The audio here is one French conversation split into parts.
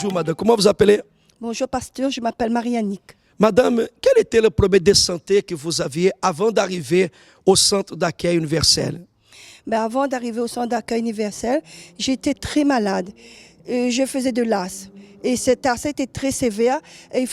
Bonjour madame, comment vous appelez? Bonjour pasteur, je m'appelle Marie-Annick. Madame, quel était le problème de santé que vous aviez avant d'arriver au centre d'accueil universel? Avant d'arriver au centre d'accueil universel, j'étais très malade. Je faisais de l'asthme. Et cet asthme était très sévère. Et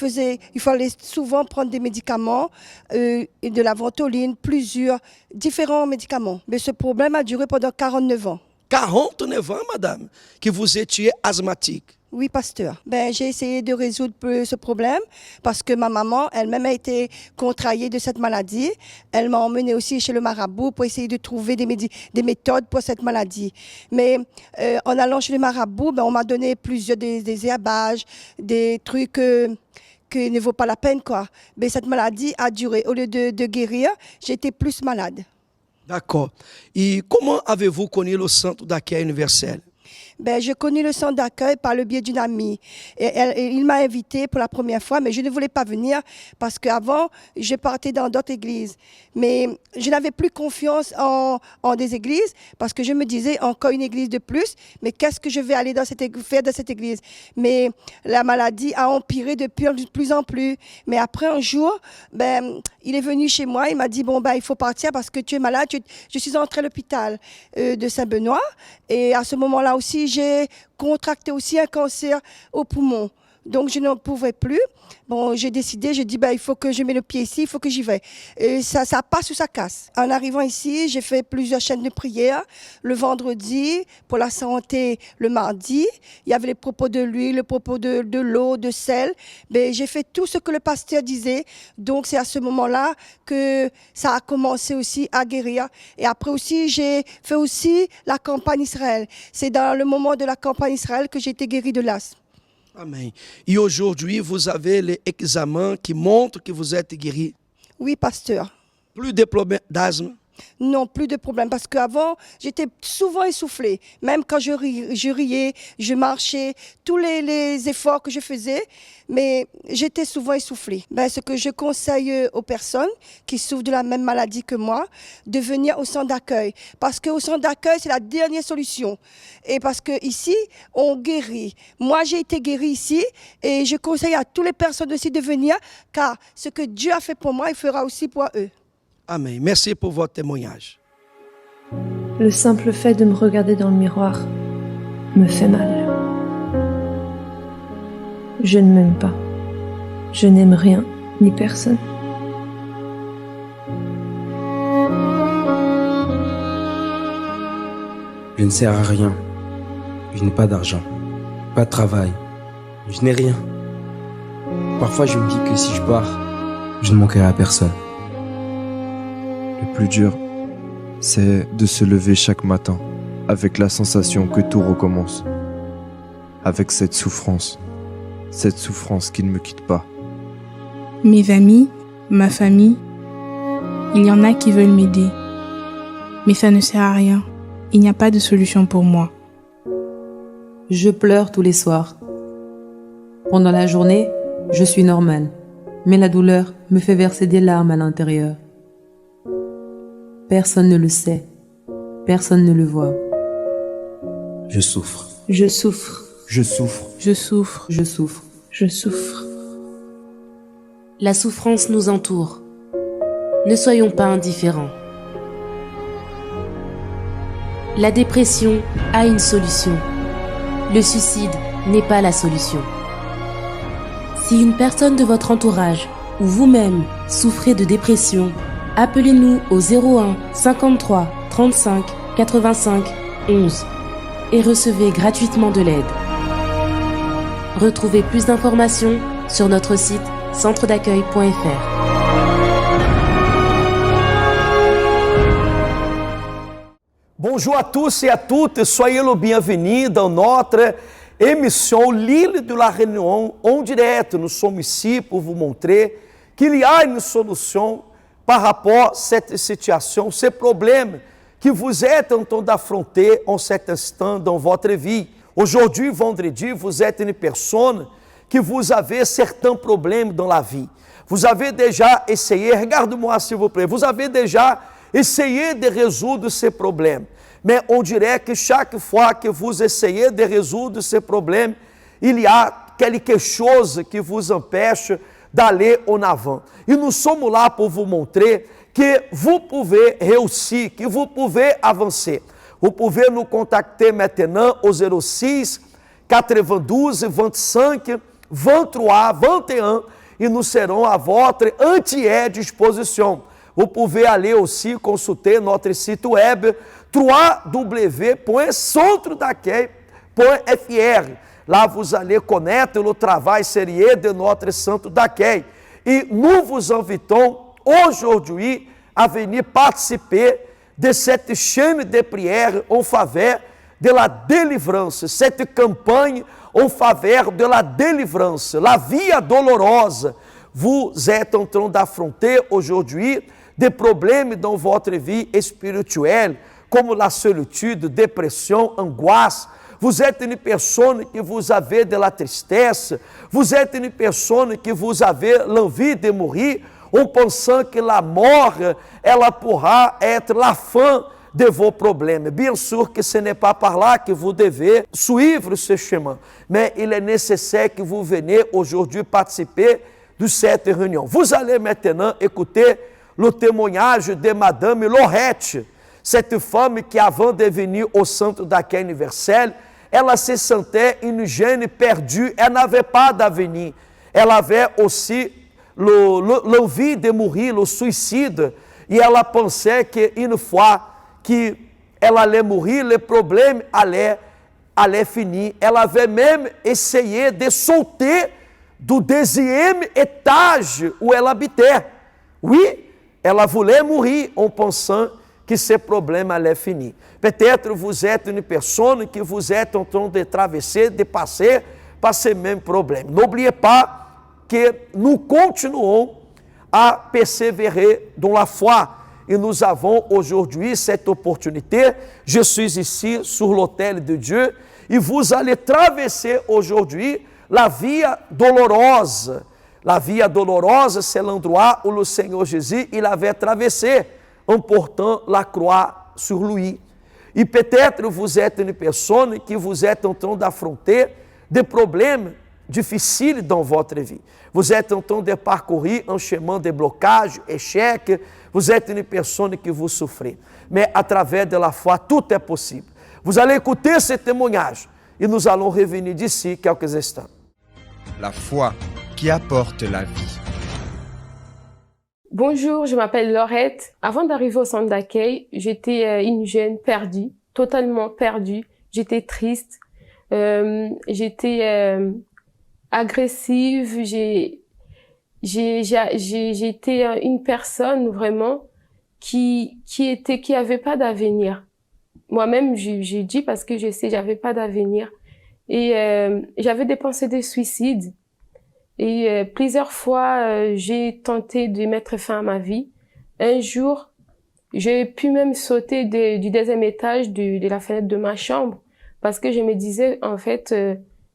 il fallait souvent prendre des médicaments, et de la ventoline, plusieurs différents médicaments. Mais ce problème a duré pendant 49 ans. 49 ans, madame, que vous étiez asthmatique. Oui, pasteur. J'ai essayé de résoudre ce problème parce que ma maman, elle-même, a été contrariée de cette maladie. Elle m'a emmenée aussi chez le marabout pour essayer de trouver des méthodes pour cette maladie. Mais en allant chez le marabout, on m'a donné plusieurs des herbages, des trucs qui ne vaut pas la peine, quoi. Mais cette maladie a duré. Au lieu de guérir, j'étais plus malade. D'accord. Et comment avez-vous connu le centre d'accueil universel? J'ai connu le centre d'accueil par le biais d'une amie. Et il m'a invité pour la première fois, mais je ne voulais pas venir parce qu'avant, je partais dans d'autres églises. Mais je n'avais plus confiance en des églises parce que je me disais, encore une église de plus, mais qu'est-ce que je vais aller faire dans cette église? Mais la maladie a empiré de plus en plus. Mais après un jour, il est venu chez moi, il m'a dit, il faut partir parce que tu es malade. Je suis entrée à l'hôpital de Saint-Benoît et à ce moment-là aussi, j'ai contracté aussi un cancer au poumon. Donc, je n'en pouvais plus. J'ai décidé, j'ai dit, il faut que je mette le pied ici, il faut que j'y vais. Et ça passe ou ça casse. En arrivant ici, j'ai fait plusieurs chaînes de prière. Le vendredi, pour la santé, le mardi. Il y avait les propos de l'huile, le propos de l'eau, de sel. J'ai fait tout ce que le pasteur disait. Donc, c'est à ce moment-là que ça a commencé aussi à guérir. Et après aussi, j'ai fait aussi la campagne Israël. C'est dans le moment de la campagne Israël que j'ai été guérie de l'asthme. Amen. Et aujourd'hui, vous avez les examens qui montrent que vous êtes guéri? Oui, pasteur. Plus de problèmes d'asthme? Non, plus de problème. Parce qu'avant, j'étais souvent essoufflée. Même quand je riais, je marchais, tous les efforts que je faisais, mais j'étais souvent essoufflée. Ce que je conseille aux personnes qui souffrent de la même maladie que moi, de venir au centre d'accueil. Parce qu'au centre d'accueil, c'est la dernière solution. Et parce qu'ici, on guérit. Moi, j'ai été guérie ici et je conseille à toutes les personnes aussi de venir, car ce que Dieu a fait pour moi, il fera aussi pour eux. Amen. Merci pour votre témoignage. Le simple fait de me regarder dans le miroir me fait mal. Je ne m'aime pas. Je n'aime rien ni personne. Je ne sers à rien. Je n'ai pas d'argent, pas de travail. Je n'ai rien. Parfois je me dis que si je pars, je ne manquerai à personne. Le plus dur, c'est de se lever chaque matin avec la sensation que tout recommence. Avec cette souffrance qui ne me quitte pas. Mes amis, ma famille, il y en a qui veulent m'aider. Mais ça ne sert à rien. Il n'y a pas de solution pour moi. Je pleure tous les soirs. Pendant la journée, je suis normale. Mais la douleur me fait verser des larmes à l'intérieur. Personne ne le sait. Personne ne le voit. Je souffre. Je souffre. Je souffre. Je souffre. Je souffre. Je souffre. La souffrance nous entoure. Ne soyons pas indifférents. La dépression a une solution. Le suicide n'est pas la solution. Si une personne de votre entourage ou vous-même souffrez de dépression, appelez-nous au 01 53 35 85 11 et recevez gratuitement de l'aide. Retrouvez plus d'informations sur notre site centredaccueil.fr. Bonjour à tous et à toutes, soyez le bienvenus dans notre émission L'île de la Réunion en direct. Nous sommes ici pour vous montrer qu'il y a une solution par rapport à cette situation, ces problèmes que vous êtes en train d'affronter en cet instant dans votre vie. Aujourd'hui, vendredi, vous êtes une personne que vous avez certains problèmes dans la vie. Vous avez déjà essayé, regarde-moi s'il vous plaît, vous avez déjà essayé de résoudre ces problèmes. Mais on dirait que chaque fois que vous essayez de résoudre ces problèmes, il y a quelque chose qui vous empêche d'aller en avant. Et nous sommes là pour vous montrer que vous pouvez réussir, que vous pouvez avancer. Vous pouvez nous contacter maintenant au 06 92 25 23 21 et nous serons à votre entière disposition. Vous pouvez aller aussi consulter notre site web www.centrodacqueil.fr. Là, vous allez connaître le travail sérieux de notre Centre d'Accueil. Et nous vous invitons aujourd'hui à venir participer de cette chaîne de prière en faveur de la délivrance, cette campagne en faveur de la délivrance, la via dolorosa. Vous êtes en train d'affronter aujourd'hui des problèmes dans votre vie spirituelle, comme la solitude, dépression, angoisse. Vous êtes une personne que vous avez de la tristesse, vous êtes une personne que vous avez l'envie de mourir, en pensant que la mort, ela pourra être la fin de vos problèmes. Bien sûr que ce n'est pas par là que vous devez suivre ce chemin, mais il est nécessaire que vous veniez aujourd'hui participer de cette réunion. Vous allez maintenant écouter le témoignage de Madame Lorette, cette femme qui avant de venir au Centre d'Accueil Universel, ela se sentait une jeune perdue, elle n'avait pas d'avenir. Elle avait aussi l'envie de mourir, le suicide, et ela pensait qu'une fois que ela allait mourir, le problème allait finir. Elle avait même essayé de sauter do 10e étage où elle habitait. Oui, ela voulait mourir en pensant que ce problème allait finir. Peut-être vous êtes une personne que vous êtes en train de traverser, de passer par ces mêmes problèmes. N'oubliez pas que nous continuons à persévérer dans la foi. Et nous avons aujourd'hui cette opportunité. Je suis ici sur l'autel de Dieu et vous allez traverser aujourd'hui la via dolorosa. La via dolorosa, c'est l'endroit où le Seigneur Jésus il avait traversé en portant la croix sur lui. Et peut-être vous êtes une personne que vous êtes en train d'affronter des problèmes difficiles dans votre vie. Vous êtes en train de parcourir un chemin de blocage, échec. Vous êtes une personne que vous souffrez. Mais à travers de la foi, tout est possible. Vous allez écouter ce témoignage et nous allons revenir d'ici quelques instants. La foi qui apporte la vie. Bonjour, je m'appelle Laurette. Avant d'arriver au centre d'accueil, j'étais une jeune perdue, totalement perdue. J'étais triste, j'étais agressive, j'étais une personne vraiment qui avait pas d'avenir. Moi-même, j'ai dit parce que je sais, j'avais pas d'avenir. Et j'avais des pensées de suicide. Et plusieurs fois, j'ai tenté de mettre fin à ma vie. Un jour, j'ai pu même sauter du 2e étage de la fenêtre de ma chambre parce que je me disais, en fait,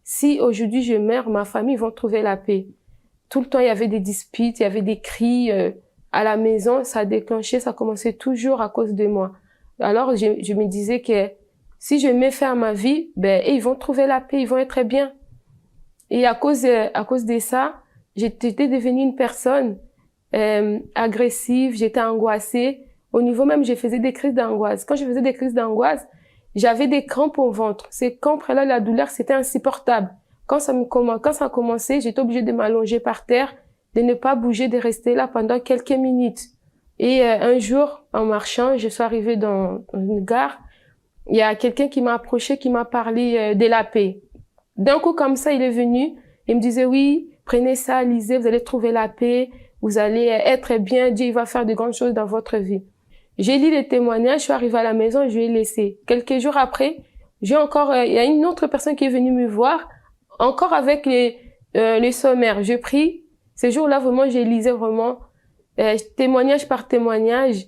si aujourd'hui je meurs, ma famille vont trouver la paix. Tout le temps, il y avait des disputes, il y avait des cris à la maison. Ça a déclenché, ça commençait toujours à cause de moi. Alors, je me disais que si je mets fin à ma vie, ils vont trouver la paix, ils vont être bien. Et à cause de ça, j'étais devenue une personne agressive, j'étais angoissée. Au niveau même, je faisais des crises d'angoisse. Quand je faisais des crises d'angoisse, j'avais des crampes au ventre. Ces crampes-là, la douleur, c'était insupportable. Quand ça a commencé, j'étais obligée de m'allonger par terre, de ne pas bouger, de rester là pendant quelques minutes. Et un jour, en marchant, je suis arrivée dans une gare. Il y a quelqu'un qui m'a approché, qui m'a parlé de la paix. D'un coup, comme ça, il est venu. Il me disait, oui, prenez ça, lisez, vous allez trouver la paix, vous allez être bien, Dieu il va faire de grandes choses dans votre vie. J'ai lu les témoignages, je suis arrivée à la maison, je lui ai laissé. Quelques jours après, il y a une autre personne qui est venue me voir, encore avec les sommaires. Je prie. Ce jour-là, vraiment, j'ai lisé vraiment témoignage par témoignage.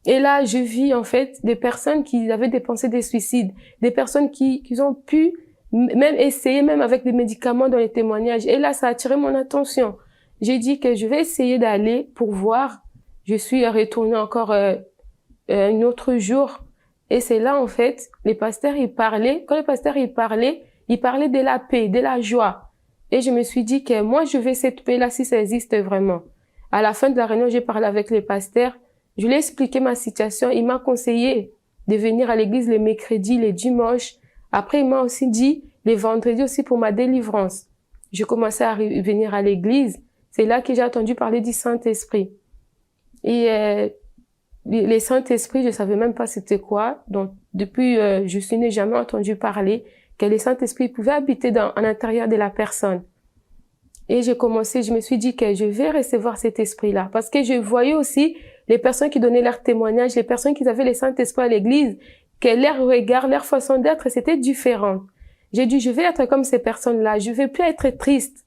Et là, je vis en fait des personnes qui avaient des pensées de suicide, des personnes qui ont pu même essayer, même avec des médicaments dans les témoignages. Et là, ça a attiré mon attention. J'ai dit que je vais essayer d'aller pour voir. Je suis retournée encore un autre jour. Et c'est là, en fait, les pasteurs, ils parlaient. Quand les pasteurs, ils parlaient de la paix, de la joie. Et je me suis dit que moi, je veux cette paix-là si ça existe vraiment. À la fin de la réunion, j'ai parlé avec le pasteur. Je lui ai expliqué ma situation. Il m'a conseillé de venir à l'église les mercredis, les dimanches. Après, il m'a aussi dit les vendredis aussi pour ma délivrance. J'ai commencé à venir à l'église. C'est là que j'ai entendu parler du Saint-Esprit. Et le Saint-Esprit, je savais même pas c'était quoi. Donc, depuis, je suis n'ai jamais entendu parler que le Saint-Esprit pouvait habiter en l'intérieur de la personne. Et je me suis dit que je vais recevoir cet esprit-là. Parce que je voyais aussi les personnes qui donnaient leur témoignage, les personnes qui avaient le Saint-Esprit à l'église, que leur regard, leur façon d'être, c'était différent. J'ai dit, je vais être comme ces personnes-là. Je vais plus être triste.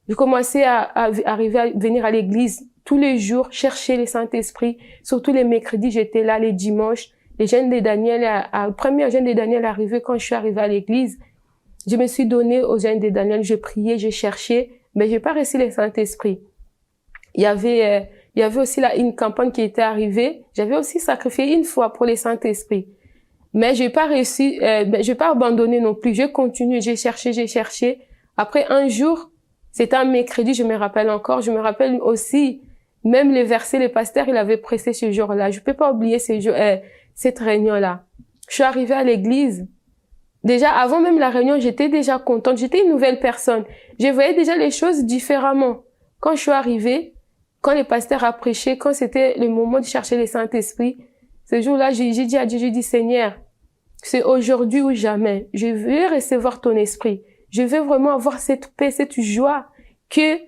J'ai commencé à venir à l'église tous les jours, chercher le Saint-Esprit. Surtout les mercredis, j'étais là, les dimanches. Les jeûnes de Daniel, le premier jeûne de Daniel arrivé quand je suis arrivée à l'église. Je me suis donnée au jeûne de Daniel, je priais, je cherchais, mais j'ai pas reçu le Saint-Esprit. Il y avait aussi là une campagne qui était arrivée. J'avais aussi sacrifié une fois pour le Saint-Esprit. Mais j'ai pas réussi, j'ai pas abandonné non plus. J'ai continué, j'ai cherché. Après un jour, c'était un mercredi, je me rappelle encore. Je me rappelle aussi, même les versets, le pasteur, il avait pressé ce jour-là. Je peux pas oublier cette réunion-là. Je suis arrivée à l'église. Déjà, avant même la réunion, j'étais déjà contente. J'étais une nouvelle personne. Je voyais déjà les choses différemment. Quand je suis arrivée, quand le pasteur a prêché, quand c'était le moment de chercher le Saint-Esprit, ce jour-là, j'ai dit à Dieu, j'ai dit, Seigneur, c'est aujourd'hui ou jamais. Je veux recevoir ton esprit. Je veux vraiment avoir cette paix, cette joie que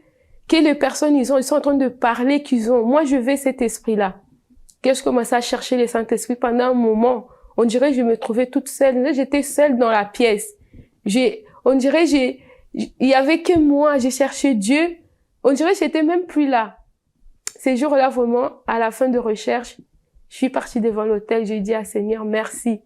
les personnes, ils sont en train de parler qu'ils ont. Moi, je veux cet esprit-là. Que je commençais à chercher le Saint-Esprit pendant un moment. On dirait que je me trouvais toute seule. J'étais seule dans la pièce. On dirait il y avait que moi. J'ai cherché Dieu. On dirait que j'étais même plus là. Ces jours-là, vraiment, à la fin de recherche, je suis partie devant l'autel. J'ai dit à Seigneur, merci.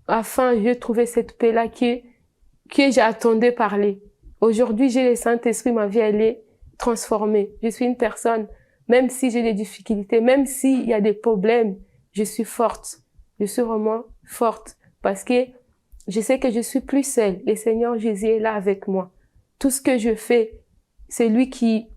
Afin, j'ai trouvé cette paix-là que j'attendais parler. Aujourd'hui, j'ai le Saint-Esprit. Ma vie, elle est transformée. Je suis une personne, même si j'ai des difficultés, même s'il y a des problèmes, je suis forte. Je suis vraiment forte parce que je sais que je suis plus seule. Le Seigneur Jésus est là avec moi. Tout ce que je fais, c'est lui qui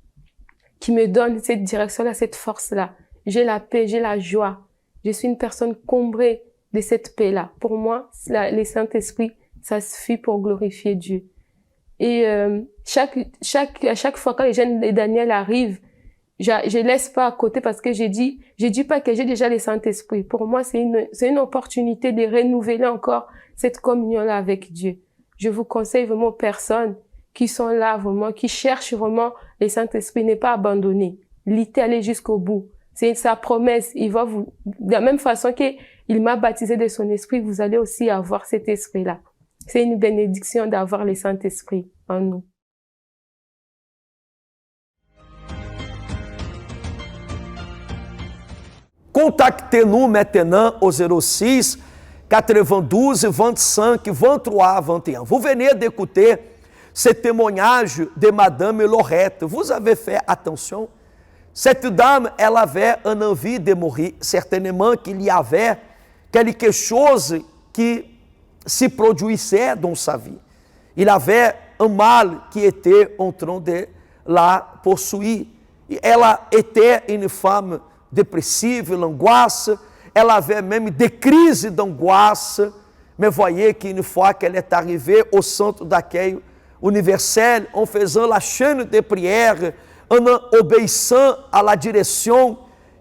me donne cette direction-là, cette force-là. J'ai la paix, j'ai la joie. Je suis une personne comblée de cette paix-là. Pour moi, le Saint-Esprit, ça suffit pour glorifier Dieu. Et à chaque fois quand les jeunes de Daniel arrivent, je laisse pas à côté parce que je dis pas que j'ai déjà le Saint-Esprit. Pour moi, c'est une opportunité de renouveler encore cette communion-là avec Dieu. Je vous conseille vraiment aux personnes qui sont là vraiment, qui cherchent vraiment le Saint-Esprit, n'est pas abandonné. Luttez, allez jusqu'au bout. C'est sa promesse. Il va vous, de la même façon qu'il m'a baptisé de son esprit, vous allez aussi avoir cet esprit-là. C'est une bénédiction d'avoir le Saint-Esprit en nous. Contactez-nous maintenant au 06 92 25 23 21. Vous venez d'écouter ce témoignage de Madame Lorette. Vous avez fait attention? Cette dame, elle avait une envie de mourir. Certainement qu'il y avait quelque chose qui se produisait dans sa vie. Il avait un mal qui était en train de la poursuivre. Elle était une femme dépressive, l'angoisse, elle avait même des crises d'angoisse, mais voyez qu'une fois qu'elle est arrivée au centre d'accueil universel, en faisant la chaîne de prière, en obéissant à la direction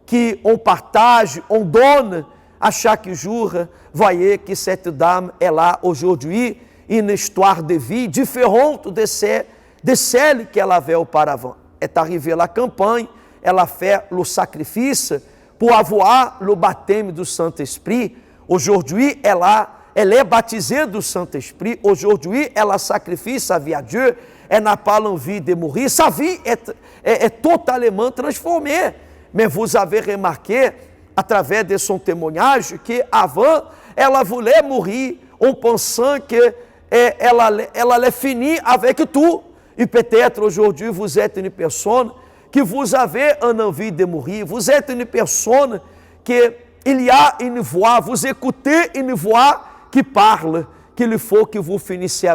qu'on partage, on donne à chaque jour, voyez que cette dame est là aujourd'hui, une histoire de vie différente de celle qu'elle avait auparavant. Est arrivée la campagne, elle a fait le sacrifice pour avoir le baptême du Saint-Esprit. Aujourd'hui, elle est baptisée du Saint-Esprit. Aujourd'hui, elle a sacrifié sa vie à Dieu. Elle n'a pas l'envie de mourir. Sa vie est totalement transformée. Mais vous avez remarqué, à travers de son témoignage, qu'avant, elle voulait mourir en pensant qu'elle allait finir avec tout. Et peut-être aujourd'hui, vous êtes une personne que vous avez une envie de mourir, vous êtes une personne qu'il y a une voix, vous écoutez une voix qui parle, qu'il faut que vous finissiez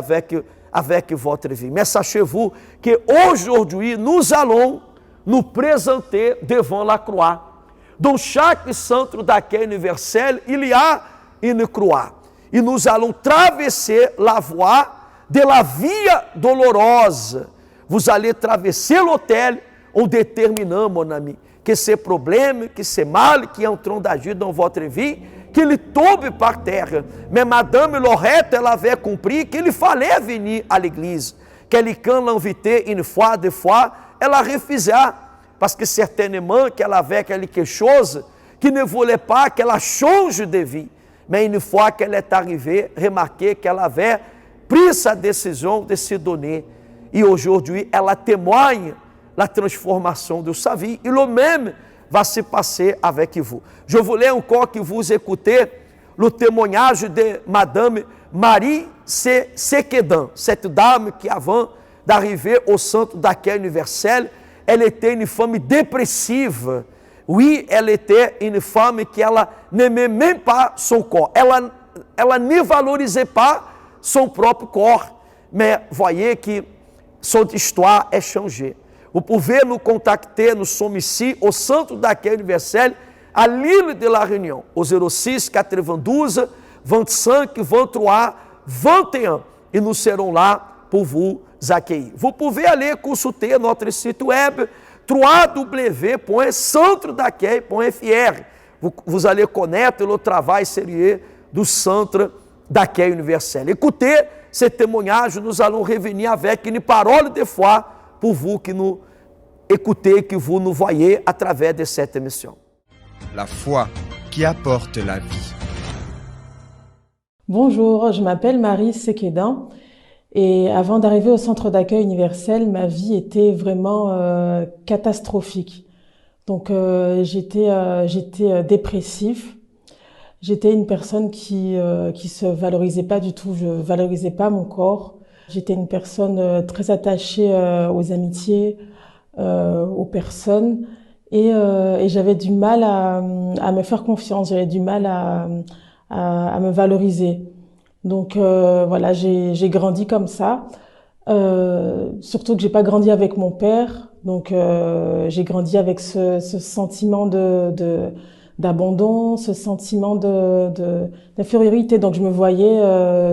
avec votre vie. Mais sachez-vous que aujourd'hui, nous allons nous présenter devant la croix. Dans chaque centre d'accueil universel, il y a une croix. E nous allons traverser la voie de la via dolorosa. Vous allez traverser l'hôtel où déterminamos, mon ami, que ces problèmes, que ces mal qui entrant d'agir dans votre vie, qu'il tombe par terre. Mais Madame Lorette, elle avait compris qu'il fallait venir à l'église. Quelqu'un l'invitait une fois, deux fois, elle a refusé. Parce que certainement qu'elle avait quelque chose qui ne voulait pas qu'elle change de vie. Mais une fois qu'elle est arrivée, remarquez qu'elle avait pris sa décision de se donner. Et aujourd'hui, elle témoigne la transformation de sa vie. Et le même va se passer avec vous. Je voulais encore que vous écoutez le témoignage de Madame Marie Sequedan, cette dame qui avant d'arriver au centre d'accueil universel, elle était une femme dépressive. Oui, elle était une femme qui ela n'aimait même pas son corps. Ela ne valorisait pas son propre corps. Mais voyez que son histoire est changée. Vous pouvez nous contacter, nous sommes ici au centre d'accueil universel à l'île de la Réunion, au 06 92 25 23 21. Et nous serons là pour vous accueillir. Vous pouvez aller consulter notre site web www.centredaccueil.fr. Vous allez connaître le travail sérieux du centre d'accueil universel. Écoutez ces témoignages, nous allons revenir avec une parole de foi pour vous qui nous écoutez, que vous nous voyez à travers de cette émission. La foi qui apporte la vie. Bonjour, je m'appelle Marie Sequedan et avant d'arriver au centre d'accueil universel, ma vie était vraiment catastrophique. Donc j'étais dépressive. J'étais une personne qui se valorisait pas du tout. Je valorisais pas mon corps. J'étais une personne très attachée aux amitiés, aux personnes, et j'avais du mal à me faire confiance. J'avais du mal à me valoriser. Donc voilà, j'ai grandi comme ça. Surtout que j'ai pas grandi avec mon père. Donc j'ai grandi avec ce sentiment d'abandon, ce sentiment d'infériorité. Donc je me voyais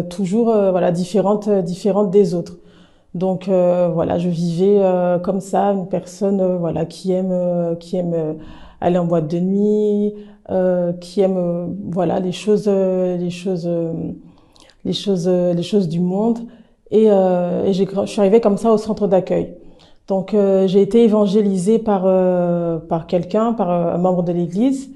toujours voilà différente des autres. Donc voilà, je vivais comme ça, une personne voilà qui aime aller en boîte de nuit, qui aime voilà les choses du monde. Et je suis arrivée comme ça au centre d'accueil. Donc j'ai été évangélisée par quelqu'un, par un membre de l'église.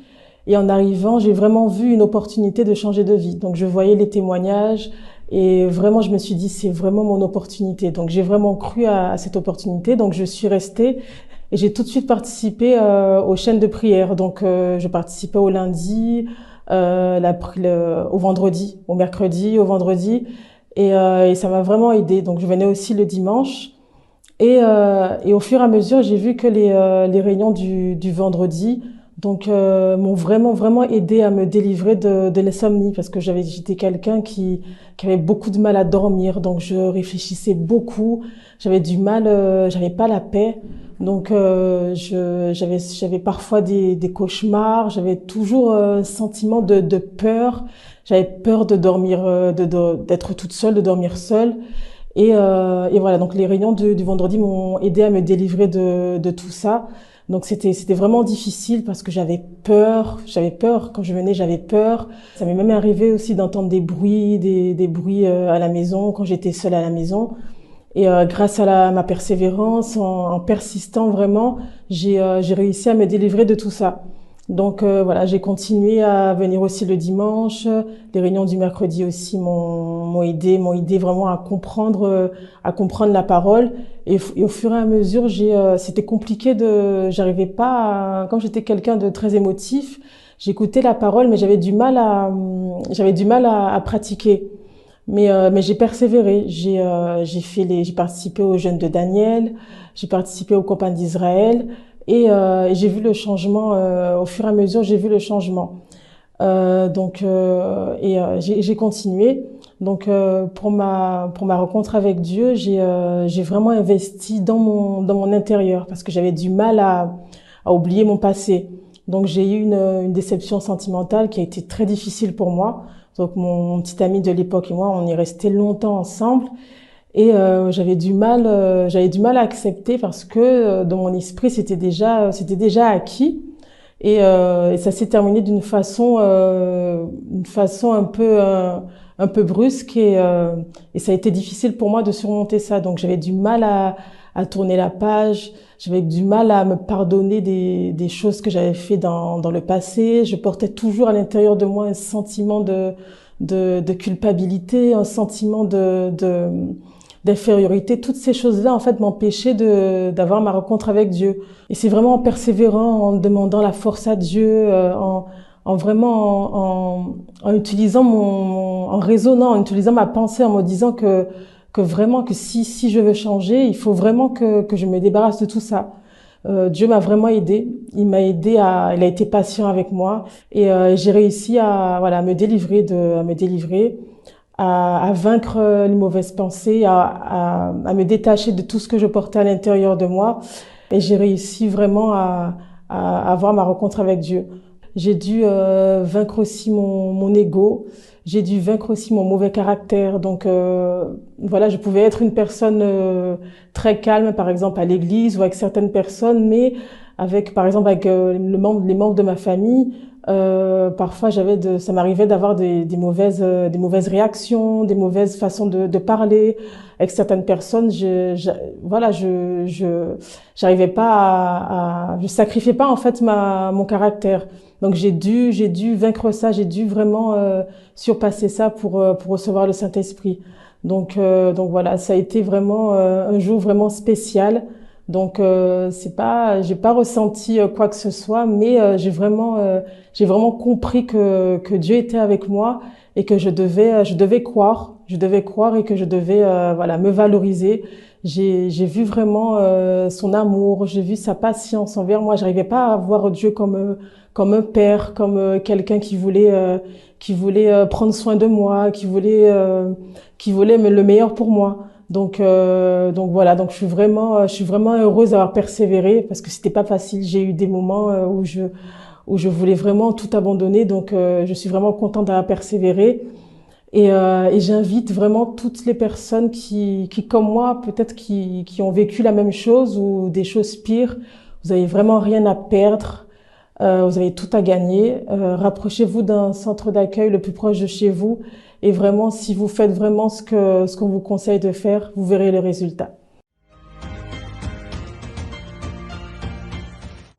Et en arrivant, j'ai vraiment vu une opportunité de changer de vie. Donc je voyais les témoignages et vraiment je me suis dit c'est vraiment mon opportunité. Donc j'ai vraiment cru à cette opportunité. Donc je suis restée et j'ai tout de suite participé aux chaînes de prière. Donc je participais au lundi, au vendredi, au mercredi, au vendredi. Et ça m'a vraiment aidée. Donc je venais aussi le dimanche. Et au fur et à mesure, j'ai vu que les réunions du vendredi donc m'ont vraiment aidé à me délivrer de l'insomnie, parce que j'étais quelqu'un qui avait beaucoup de mal à dormir. Donc je réfléchissais beaucoup, j'avais du mal, j'avais pas la paix. Donc j'avais parfois des cauchemars, j'avais toujours un sentiment de peur. J'avais peur de dormir, d'être toute seule, de dormir seule. Et voilà, donc les réunions du vendredi m'ont aidé à me délivrer de tout ça. Donc c'était vraiment difficile parce que j'avais peur. Quand je venais, j'avais peur. Ça m'est même arrivé aussi d'entendre des bruits à la maison quand j'étais seule à la maison. Et grâce à ma persévérance, en persistant vraiment, j'ai réussi à me délivrer de tout ça. Donc voilà, j'ai continué à venir aussi le dimanche. Les réunions du mercredi aussi m'ont aidé vraiment à comprendre la parole. Et au fur et à mesure, c'était compliqué j'arrivais pas comme j'étais quelqu'un de très émotif, j'écoutais la parole, mais j'avais du mal à pratiquer. Mais j'ai persévéré. J'ai participé aux jeûnes de Daniel, j'ai participé aux copains d'Israël. Et j'ai vu le changement, au fur et à mesure, j'ai vu le changement. J'ai continué. Donc, pour ma rencontre avec Dieu, j'ai vraiment investi dans mon intérieur parce que j'avais du mal à oublier mon passé. Donc, j'ai eu une déception sentimentale qui a été très difficile pour moi. Donc, mon petit ami de l'époque et moi, on est restés longtemps ensemble. Et j'avais du mal à accepter parce que dans mon esprit, c'était déjà acquis. Et ça s'est terminé d'une façon un peu brusque et ça a été difficile pour moi de surmonter ça. Donc j'avais du mal à tourner la page, j'avais du mal à me pardonner des choses que j'avais fait dans le passé. Je portais toujours à l'intérieur de moi un sentiment de culpabilité, un sentiment d'infériorité. Toutes ces choses-là, en fait, m'empêchaient d'avoir ma rencontre avec Dieu. Et c'est vraiment en persévérant, en demandant la force à Dieu, en utilisant en raisonnant, en utilisant ma pensée, en me disant que vraiment, que si je veux changer, il faut vraiment que je me débarrasse de tout ça. Dieu m'a vraiment aidé. Il a été patient avec moi et j'ai réussi à me délivrer, à vaincre les mauvaises pensées, à me détacher de tout ce que je portais à l'intérieur de moi. Et j'ai réussi vraiment à avoir ma rencontre avec Dieu. J'ai dû vaincre aussi mon ego. J'ai dû vaincre aussi mon mauvais caractère. Donc je pouvais être une personne très calme, par exemple à l'église ou avec certaines personnes, mais avec les membres de ma famille, parfois ça m'arrivait d'avoir des mauvaises réactions, des mauvaises façons de parler. Avec certaines personnes, je sacrifiais pas en fait mon caractère. Donc j'ai dû vaincre ça, j'ai dû vraiment surpasser ça pour recevoir le Saint-Esprit. Donc voilà, ça a été vraiment un jour vraiment spécial. Donc j'ai pas ressenti quoi que ce soit, mais j'ai vraiment compris que Dieu était avec moi et que je devais croire et que je devais me valoriser. J'ai vu vraiment son amour, j'ai vu sa patience envers moi. J'arrivais pas à voir Dieu comme un père, comme quelqu'un qui voulait prendre soin de moi, qui voulait le meilleur pour moi. Donc voilà, donc je suis vraiment heureuse d'avoir persévéré parce que c'était pas facile. J'ai eu des moments où je voulais vraiment tout abandonner. Donc je suis vraiment contente d'avoir persévéré. Et j'invite vraiment toutes les personnes qui comme moi, peut-être qui ont vécu la même chose ou des choses pires. Vous avez vraiment rien à perdre. Vous avez tout à gagner. Rapprochez-vous d'un centre d'accueil le plus proche de chez vous. Et vraiment, si vous faites vraiment ce qu'on vous conseille de faire, vous verrez le résultat.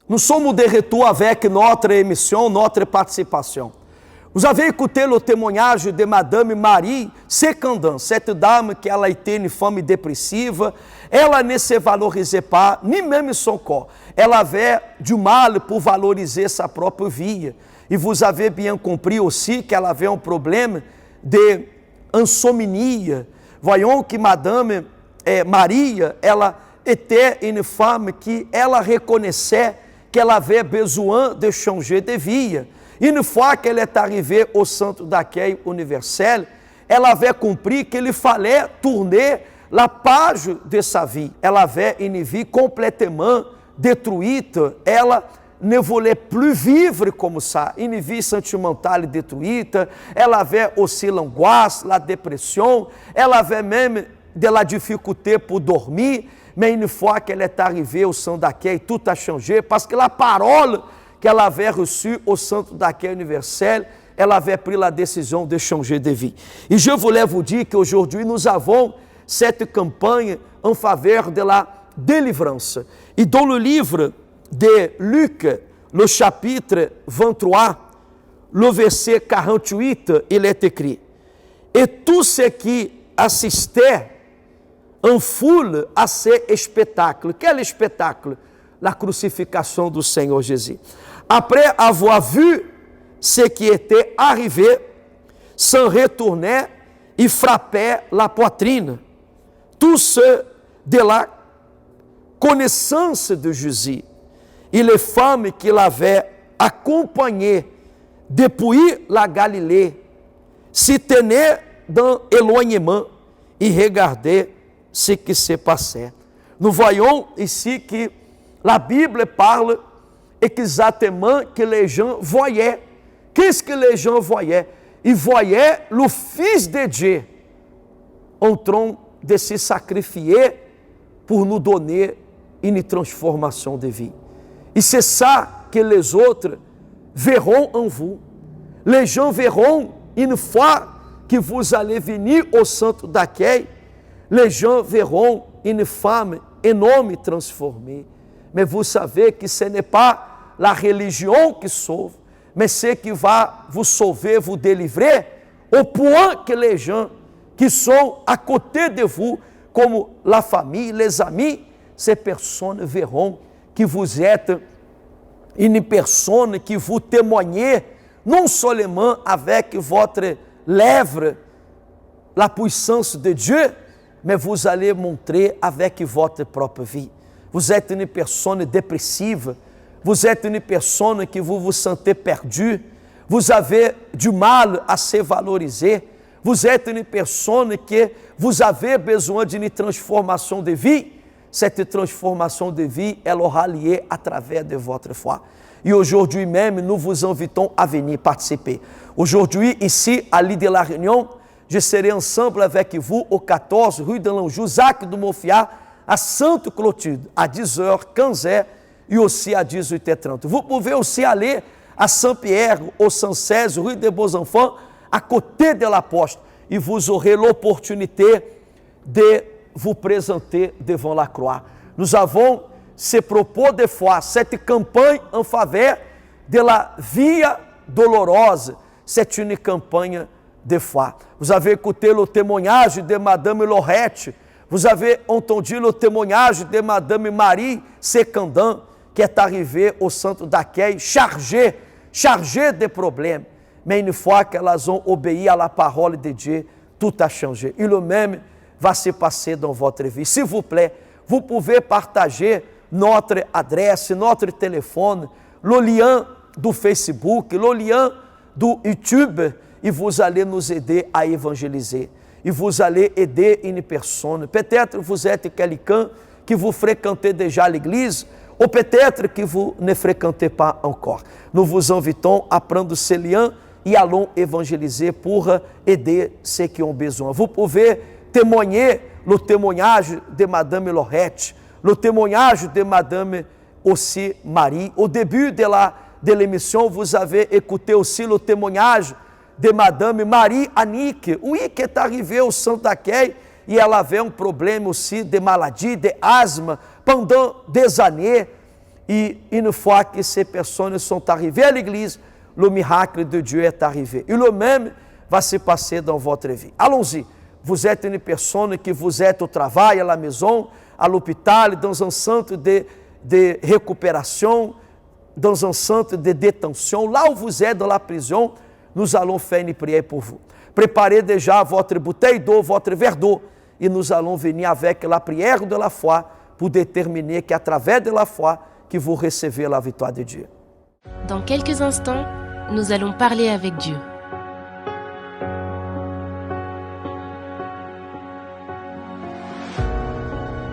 Nous sommes de retour avec notre émission, notre participation. Vous avez écouté le témoignage de Madame Marie Secandin, cette dame que ela était une femme dépressive, ela ne se valorisait pas, ni même son corps. Ela avait du mal pour valoriser sa propre vie. Et vous avez bien compris aussi qu'elle avait un problème de insomnie. Voyons que Madame Maria, ela était une femme qui ela reconnaissait qu'elle avait besoin de changer de vie. Une fois qu'elle est arrivée au centre d'accueil universel, elle avait compris qu'il fallait tourner la page de sa vie. Elle avait une vie complètement détruite. Elle ne voulait plus vivre comme ça, une vie sentimentale détruite. Elle avait aussi l'angoisse, la dépression. Elle avait même de la difficulté pour dormir. Mais une fois qu'elle est arrivée au centre d'accueil, tout a changé parce que la parole qu'elle avait reçue au centre d'accueil universel, elle avait pris la décision de changer de vie. Et je voulais vous dire qu'aujourd'hui, nous avons cette campagne en faveur de la délivrance. Et dans le livre de Luc, le chapitre 23, le verset 48, il est écrit: et tous ceux qui assistaient en foule à ce spectacle. Quel spectacle? La crucifixion du Seigneur Jésus. Après avoir vu ce qui était arrivé, s'en retournaient et frappaient la poitrine. Tous ceux de la connaissance de Jésus et les femmes qui l'avaient accompagné depuis la Galilée, se tenait dans éloignement et regardait ce qui se passait. Nous voyons ici que la Bible parle exactement que les gens voyaient. Qu'est-ce que les gens voyaient? Ils voyaient le Fils de Dieu en train de se sacrifier pour nous donner une transformation de vie. Et c'est ça que les autres verront en vous. Les gens verront une fois que vous allez venir au centre d'accueil, les gens verront une femme, un homme transformé. Mais vous savez que ce n'est pas la religion qui sauve, mais ce qui va vous sauver, vous délivrer, au point que les gens qui sont à côté de vous, comme la famille, les amis, ces personnes verront que vous êtes une personne qui vous témoignez, non seulement avec votre lèvre, la puissance de Dieu, mais vous allez montrer avec votre propre vie. Vous êtes une personne dépressive, vous êtes une personne que vous vous sentez perdu, vous avez du mal à se valoriser, vous êtes une personne que vous avez besoin d'une transformation de vie. Cette transformation de vie, elle aura lieu à travers de votre foi. Et aujourd'hui même, nous vous invitons à venir participer. Aujourd'hui, ici, à l'île de la Réunion, je serai ensemble avec vous au 14 rue de l'Anjou, Zac do Mofiá, à Sainte Clotilde, à 10h, 15h et aussi à 18h30. Vous pouvez aussi aller à Saint-Pierre, au 116 rue des Beaux-Enfants, à côté de la poste, et vous aurez l'opportunité de vous présenter devant la croix. Nous avons ce propos de foi, cette campagne en faveur de la Via Dolorosa. C'est une campagne de foi. Vous avez écouté le témoignage de Madame Lorette, vous avez entendu le témoignage de Madame Marie Secandin, qui est arrivée au centre d'accueil chargée de problèmes. Mais une fois qu'elles ont obéi à la parole de Dieu, tout a changé. Et le même va se passer dans votre vie. S'il vous plaît, vous pouvez partager notre adresse, notre téléphone, le lien du Facebook, le lien du YouTube, et vous allez nous aider à évangéliser. Et vous allez aider une personne. Peut-être vous êtes quelqu'un que vous fréquentez déjà l'église, ou peut-être que vous ne fréquentez pas encore. Nous vous invitons à prendre ce lien et allons évangéliser pour aider ceux qui ont besoin. Vous pouvez témoigner le témoignage de Madame Lorette, le témoignage de Madame aussi Marie. Au début de l'émission, vous avez écouté aussi le témoignage de Madame Marie Annick, oui, qui est arrivée au centre d'accueil et elle avait un problème aussi de maladie, de asthme, pendant des années. Et une fois que ces personnes sont arrivées à l'église, le miracle de Dieu est arrivé. Et le même va se passer dans votre vie. Allons-y. Vous êtes une personne que vous êtes au travail, à la maison, à l'hôpital, dans un centre de récupération, dans un centre de détention, là où vous êtes dans la prison, nous allons faire une prière pour vous. Préparez déjà votre bouteille d'eau, votre verre d'eau, et nous allons venir avec la prière de la foi pour déterminer qu'à travers de la foi, que vous recevez la victoire de Dieu. Dans quelques instants, nous allons parler avec Dieu.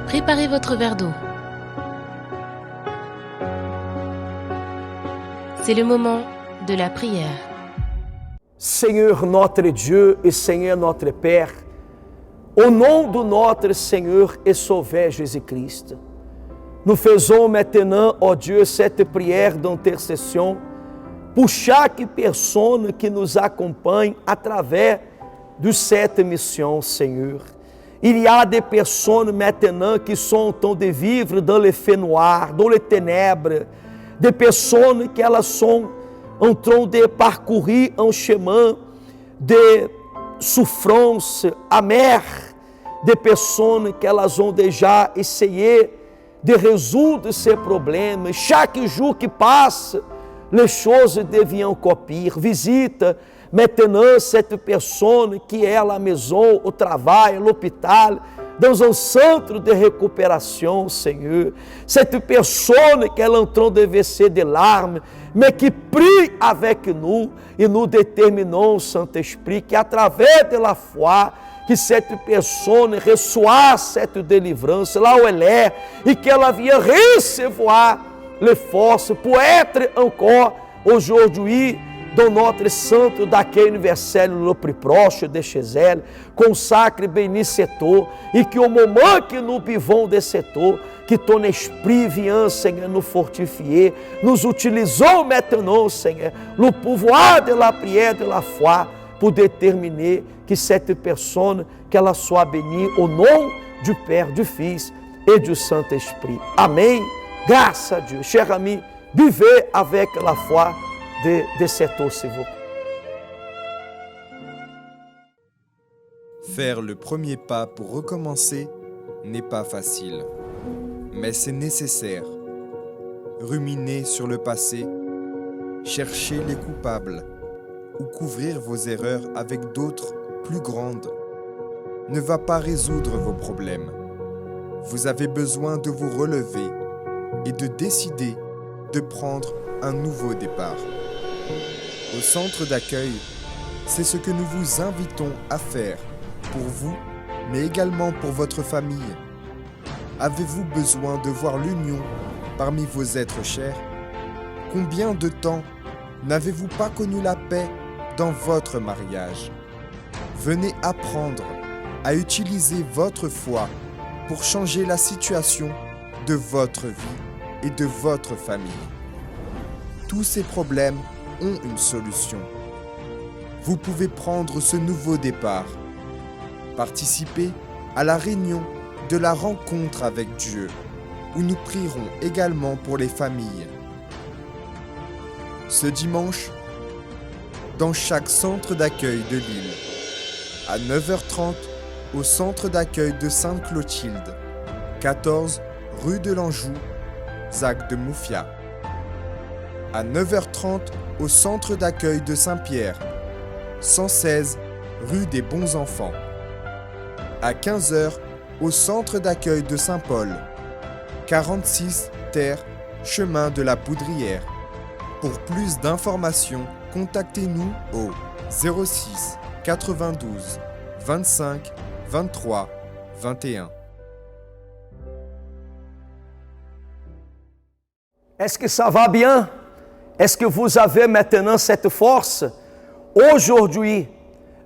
Préparez votre verre d'eau. C'est le moment de la prière. Seigneur notre Dieu et Seigneur notre Père, au nom de notre Seigneur et Sauveur Jésus-Christ, nous faisons maintenant, ó Dieu, cette prière d'intercession pour chaque personne qui nous acompanhe à travers de cette mission, Seigneur. Il y a des personnes maintenant qui sont en train de vivre dans le feu noir, dans les ténèbres, des personnes qui elas sont en train de parcourir un chemin de souffrance amère, des personnes que elas ont déjà essayé de résoudre ces problèmes. Chaque jour qui passe, les choses deviennent encore pires. Visite maintenant cette personne qui est à la maison, au travail, à l'hôpital, dans un centre de recupération, Seigneur. Cette personne que ela entrou de WC de larmes, mais que prie avec nous e nous déterminou, Saint-Esprit, que através de la foi, que cette personne reçoive cette délivrance là où elle est et que ela vienne recevoir les forces pour être encore aujourd'hui dans notre centre d'accueil universel le plus proche de chez elle, consacre béni setor, et que au moment que nous vivons de setor, que ton esprit vient, Seigneur, nous fortifier, nous utilisons maintenant, Seigneur, le pouvoir de la prière, de la foi, pour déterminer que cette personne, qu'elle soit bénie au nom du Père, du Fils et du Saint-Esprit. Amen. Grâce à Dieu. Chers amis, vivez avec la foi de setor, s'il vous plaît. Faire le premier pas pour recommencer n'est pas facile, mais c'est nécessaire. Ruminer sur le passé, chercher les coupables ou couvrir vos erreurs avec d'autres plus grandes ne va pas résoudre vos problèmes. Vous avez besoin de vous relever et de décider de prendre un nouveau départ. Au centre d'accueil, c'est ce que nous vous invitons à faire pour vous, mais également pour votre famille. Avez-vous besoin de voir l'union parmi vos êtres chers? Combien de temps n'avez-vous pas connu la paix dans votre mariage? Venez apprendre à utiliser votre foi pour changer la situation de votre vie et de votre famille. Tous ces problèmes ont une solution. Vous pouvez prendre ce nouveau départ. Participez à la réunion de la rencontre avec Dieu, où nous prierons également pour les familles. Ce dimanche, dans chaque centre d'accueil de l'île, à 9h30 au centre d'accueil de Sainte-Clotilde, 14 rue de l'Anjou, Zac de Moufia. À 9h30 au centre d'accueil de Saint-Pierre, 116 rue des Bons Enfants. À 15h au centre d'accueil de Saint-Paul, 46 terre chemin de la Poudrière. Pour plus d'informations, contactez-nous au 06 92 25 23 21. Est-ce que ça va bien? Est-ce que vous avez maintenant cette force? Aujourd'hui,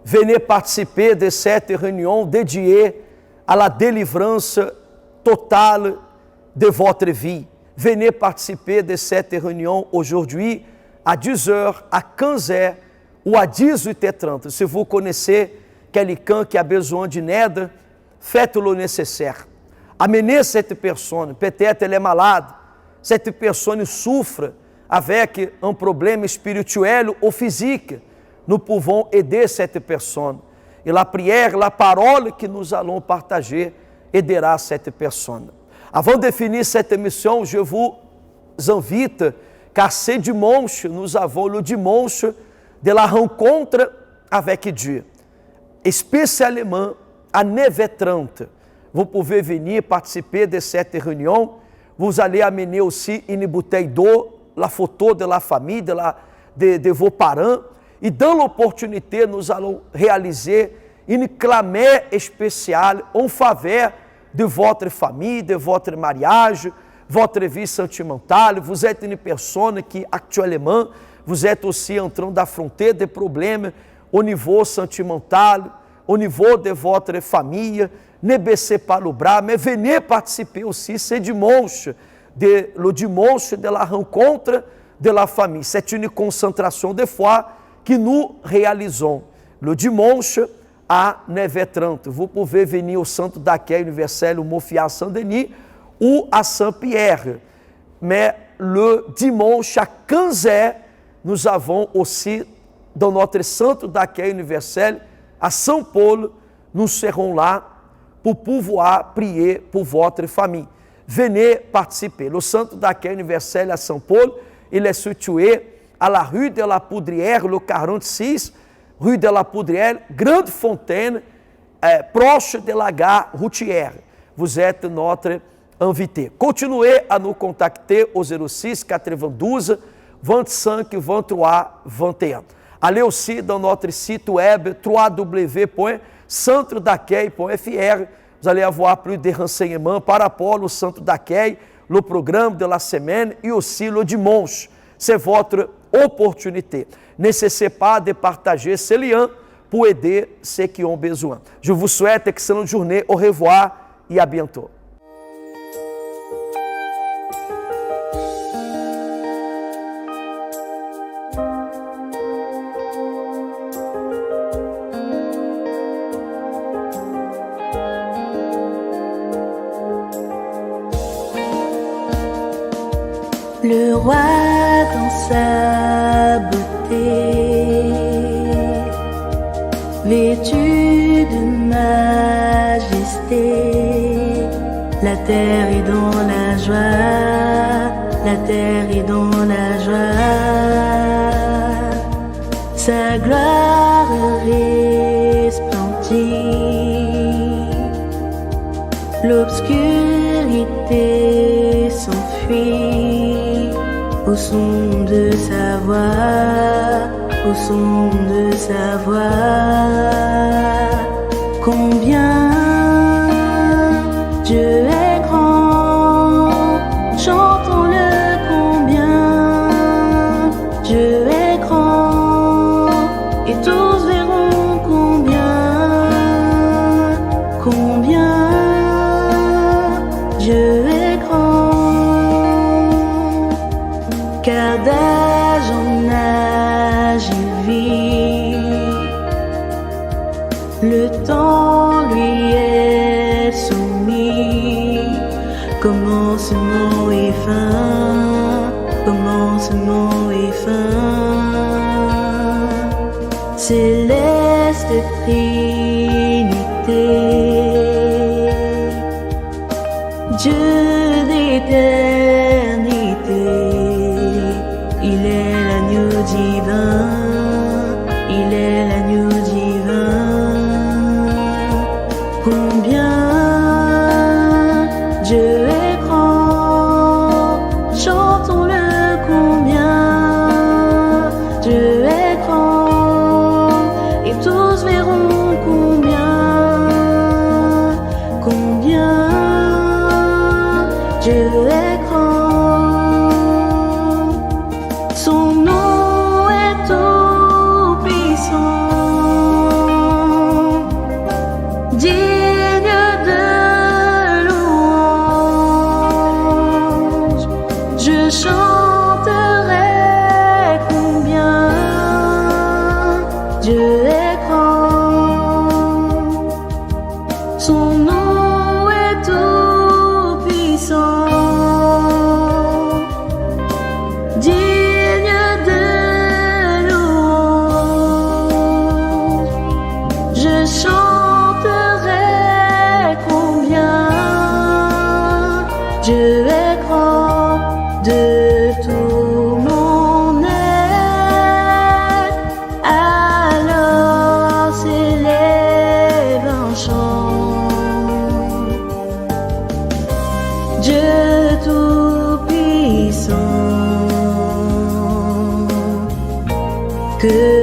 venez participer de cette réunion dédiée à la délivrance totale de votre vie. Venez participer de cette réunion aujourd'hui à 10h, à 15h ou à 18h30. Se vous connaissez quelqu'un qui a besoin d'une aide, faites-le nécessaire. Amenez cette personne, peut-être elle est malade, cette personne souffre avec un problème spirituel ou physique. Nous pouvons aider cette personne. Et la prière, la parole que nous allons partager aidera cette personne. Avant de finir cette émission, je vous invite car ce dimanche, nous avons le dimanche de la rencontre avec Dieu. Spécialement à 9h30. Vous pouvez venir participer de cette réunion. Vous allez amener aussi une bouteille d'eau, la photo de la famille, de vos parents. Et dans l'opportunité, nous allons réaliser une clamée spéciale en faveur de votre famille, de votre mariage, votre vie sentimentale. Vous êtes une personne qui, actuellement, vous êtes aussi en train d'affronter des problèmes au niveau sentimental, au niveau de votre famille. Ne baissez pas le bras, mais venez participer aussi ce dimanche, le dimanche de la rencontre de la famille. C'est une concentration de foi que nous réalisons le dimanche à 9h30. Vous pouvez venir au centre d'accueil universel, au Mofiá Saint-Denis ou à Saint-Pierre. Mais le dimanche à 15h, nous avons aussi dans notre centre d'accueil universel à São Paulo, nous serons là pour pouvoir prier pour votre famille. Venez participer. Le centre d'accueil universel à São Paulo, il est situé à la rue de la Poudrière, le 46, rue de la Poudrière, Grande Fontaine, proche de la gare routière. Vous êtes notre invité. Continuez à nous contacter au 06 92 25 23 21. Allez aussi dans notre site web www.centrodacqueil.fr. Vous allez avoir plus de renseignements par rapport au Centre d'Accueil, le programme de la semaine et aussi le dimanche. C'est votre opportunité. N'essayez pas de partager ce lien pour aider ceux qui ont besoin. Je vous souhaite excellente journée. Au revoir et à bientôt. Le roi dans sa beauté, vêtu de majesté, la terre est dans la joie, la terre est dans la joie, sa gloire resplendit, l'obscurité s'enfuit. Au son de sa voix, au son de sa voix, combien Dieu est grand, chantons-le combien Dieu est grand, et tous verront combien Dieu est grand. Car d'âge en âge il vit, le temps lui est soumis, commencement et fin, commencement et fin, céleste Trinité, Dieu d'éternité. Il est l'agneau divin, il est l'agneau divin. Combien Dieu est grand, chantons-le combien Dieu est grand, et tous verront combien Dieu est grand. Son nom est tout puissant, digne de louange. Je chanterai combien Dieu est grand. Son nom est tout puissant, digne de louange. Je chanterai combien Dieu est grand de tout mon être. Alors s'élève un chant, Dieu tout puissant. Que